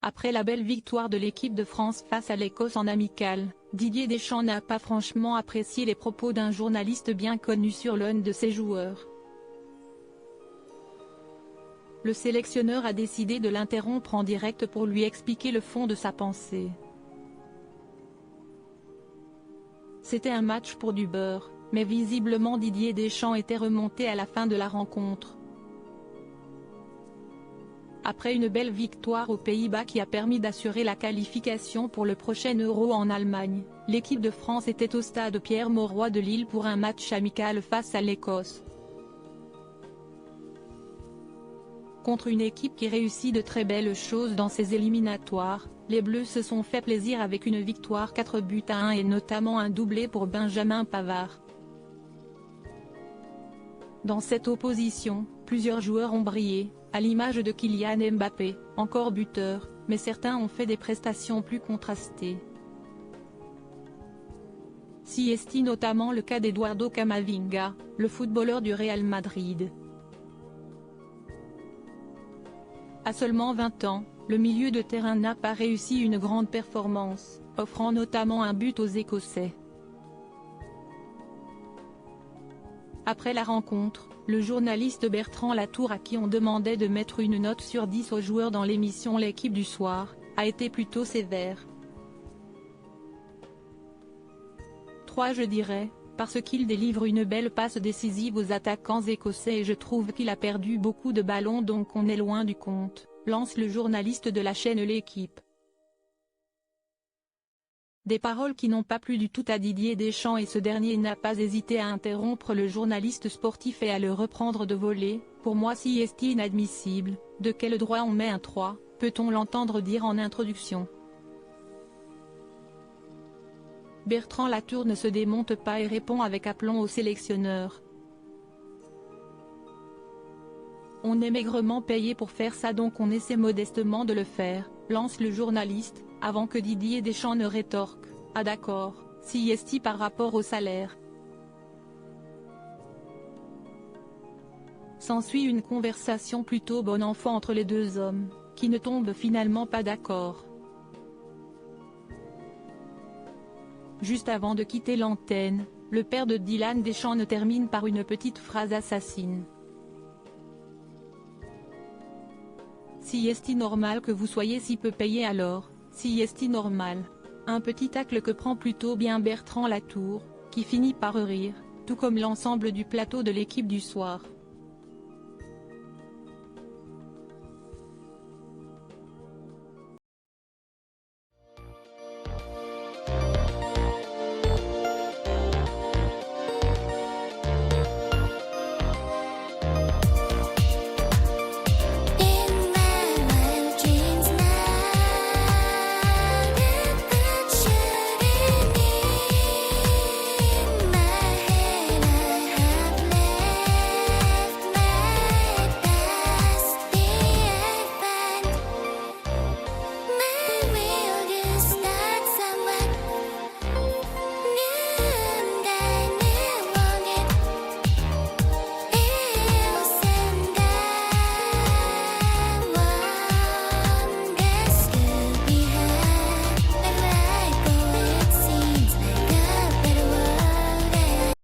Après la belle victoire de l'équipe de France face à l'Écosse en amical, Didier Deschamps n'a pas franchement apprécié les propos d'un journaliste bien connu sur l'un de ses joueurs. Le sélectionneur a décidé de l'interrompre en direct pour lui expliquer le fond de sa pensée. C'était un match pour du beurre, mais visiblement Didier Deschamps était remonté à la fin de la rencontre. Après une belle victoire aux Pays-Bas qui a permis d'assurer la qualification pour le prochain Euro en Allemagne, l'équipe de France était au stade Pierre-Mauroy de Lille pour un match amical face à l'Écosse. Contre une équipe qui réussit de très belles choses dans ses éliminatoires, les Bleus se sont fait plaisir avec une victoire 4-1 et notamment un doublé pour Benjamin Pavard. Dans cette opposition, plusieurs joueurs ont brillé, à l'image de Kylian Mbappé, encore buteur, mais certains ont fait des prestations plus contrastées. Si est notamment le cas d'Eduardo Camavinga, le footballeur du Real Madrid. À seulement 20 ans, le milieu de terrain n'a pas réussi une grande performance, offrant notamment un but aux Écossais. Après la rencontre, le journaliste Bertrand Latour, à qui on demandait de mettre une note sur 10 aux joueurs dans l'émission L'équipe du soir, a été plutôt sévère. 3 je dirais, parce qu'il délivre une belle passe décisive aux attaquants écossais et je trouve qu'il a perdu beaucoup de ballons donc on est loin du compte, lance le journaliste de la chaîne L'équipe. Des paroles qui n'ont pas plu du tout à Didier Deschamps et ce dernier n'a pas hésité à interrompre le journaliste sportif et à le reprendre de volée. Pour moi si est inadmissible, de quel droit on met un 3, peut-on l'entendre dire en introduction. Bertrand Latour ne se démonte pas et répond avec aplomb au sélectionneur. On est maigrement payé pour faire ça donc on essaie modestement de le faire, lance le journaliste, avant que Didier Deschamps ne rétorque « Ah d'accord, si est par rapport au salaire ». S'ensuit une conversation plutôt bon enfant entre les deux hommes, qui ne tombent finalement pas d'accord. Juste avant de quitter l'antenne, le père de Dylan Deschamps ne termine par une petite phrase assassine. Si est normal que vous soyez si peu payé alors, si est normal. Un petit tacle que prend plutôt bien Bertrand Latour, qui finit par rire, tout comme l'ensemble du plateau de l'équipe du soir.